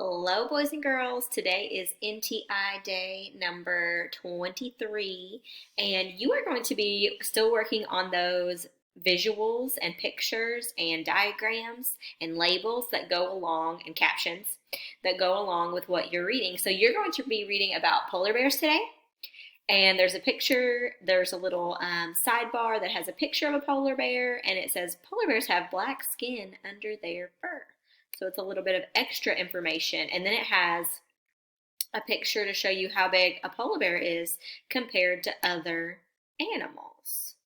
Hello, boys and girls. Today is NTI day number 23, and you are going to be still working on those visuals and pictures and diagrams and labels that go along and captions that go along with what you're reading. So, you're going to be reading about polar bears today, and there's a picture, there's a little sidebar that has a picture of a polar bear, and it says polar bears have black skin under their fur. So it's a little bit of extra information. And then it has a picture to show you how big a polar bear is compared to other animals.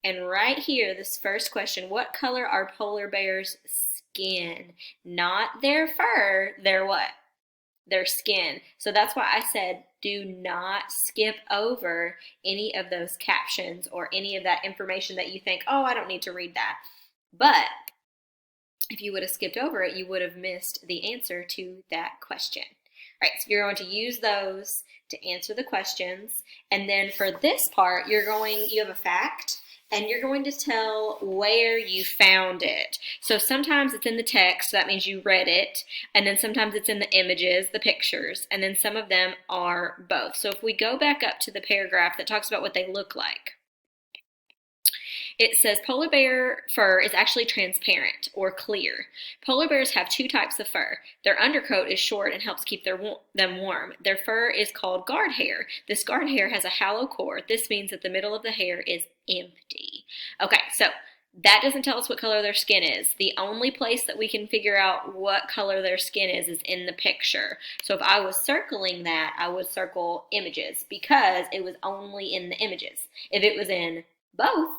And right here, this first question, what color are polar bears' skin? Not their fur, their what? Their skin. So that's why I said do not skip over any of those captions or any of that information that you think, oh, I don't need to read that. But if you would have skipped over it, you would have missed the answer to that question. All right, so you're going to use those to answer the questions. And then for this part, you have a fact, and you're going to tell where you found it. So sometimes it's in the text, so that means you read it, and then sometimes it's in the images, the pictures, and then some of them are both. So if we go back up to the paragraph that talks about what they look like, it says polar bear fur is actually transparent or clear. Polar bears have two types of fur. Their undercoat is short and helps keep them warm. Their fur is called guard hair. This guard hair has a hollow core. This means that the middle of the hair is empty. Okay, so that doesn't tell us what color their skin is. The only place that we can figure out what color their skin is in the picture. So if I was circling that, I would circle images because it was only in the images. If it was in both,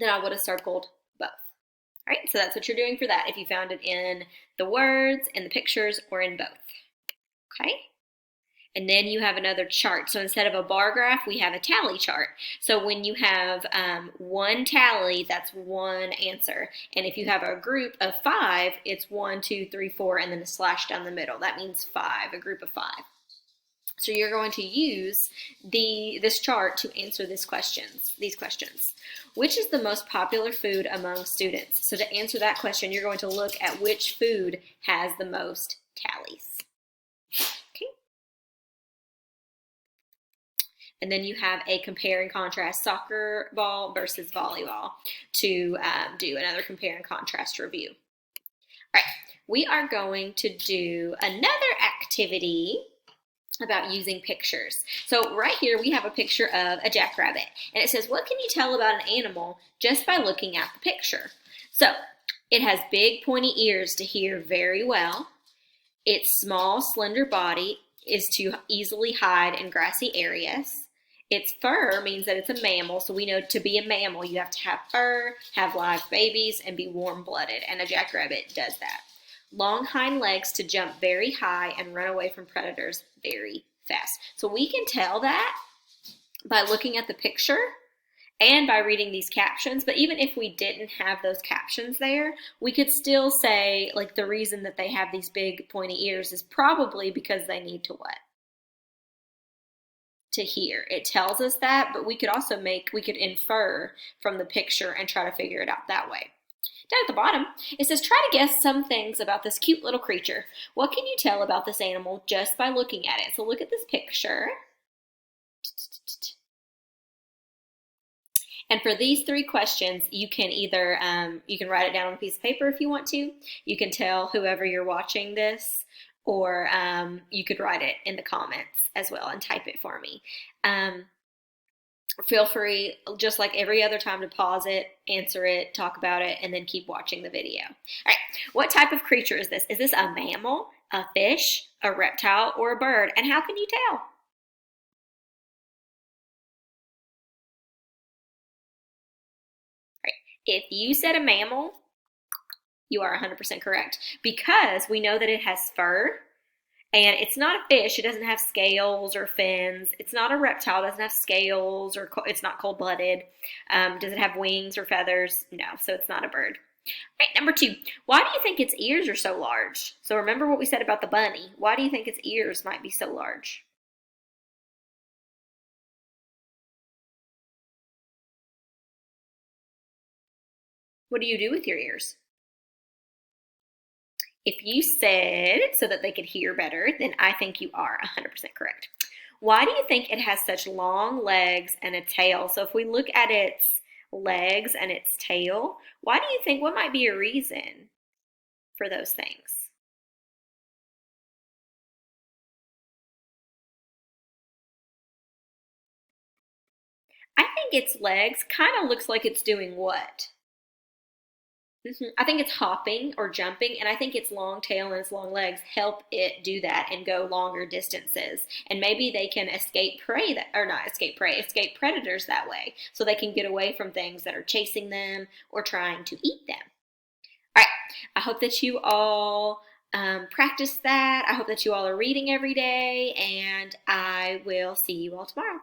then I would have circled both. All right, so that's what you're doing for that if you found it in the words, in the pictures, or in both. Okay? And then you have another chart. So instead of a bar graph, we have a tally chart. So when you have one tally, that's one answer. And if you have a group of 5, it's 1, 2, 3, 4, and then a slash down the middle. That means 5, a group of 5. So you're going to use this chart to answer these questions. Which is the most popular food among students? So to answer that question, you're going to look at which food has the most tallies. Okay. And then you have a compare and contrast soccer ball versus volleyball to do another compare and contrast review. All right, we are going to do another activity about using pictures. So right here we have a picture of a jackrabbit, and it says, what can you tell about an animal just by looking at the picture? So it has big pointy ears to hear very well. Its small slender body is to easily hide in grassy areas. Its fur means that it's a mammal, so we know to be a mammal you have to have fur, have live babies, and be warm-blooded, and a jackrabbit does that. Long hind legs to jump very high and run away from predators very fast. So we can tell that by looking at the picture and by reading these captions, but even if we didn't have those captions there, we could still say, like, the reason that they have these big pointy ears is probably because they need to what? To hear. It tells us that, but we could infer from the picture and try to figure it out that way. Down at the bottom, it says, try to guess some things about this cute little creature. What can you tell about this animal just by looking at it? So look at this picture. And for these 3 questions, you can either, you can write it down on a piece of paper if you want to. You can tell whoever you're watching this, or you could write it in the comments as well and type it for me. Feel free, just like every other time, to pause it, answer it, talk about it, and then keep watching the video. All right, what type of creature is this? Is this a mammal, a fish, a reptile, or a bird? And how can you tell? Right. If you said a mammal, you are 100% correct, because we know that it has fur. And it's not a fish. It doesn't have scales or fins. It's not a reptile. It doesn't have scales, or it's not cold-blooded. Does it have wings or feathers? No, so it's not a bird. All right, number 2. Why do you think its ears are so large? So remember what we said about the bunny. Why do you think its ears might be so large? What do you do with your ears? If you said so that they could hear better, then I think you are 100% correct. Why do you think it has such long legs and a tail? So if we look at its legs and its tail, why do you think, what might be a reason for those things? I think its legs kind of looks like it's doing what? I think it's hopping or jumping, and I think its long tail and its long legs help it do that and go longer distances. And maybe they can escape prey that, or not escape prey, escape predators that way, so they can get away from things that are chasing them or trying to eat them. All right, I hope that you all practice that. I hope that you all are reading every day, and I will see you all tomorrow.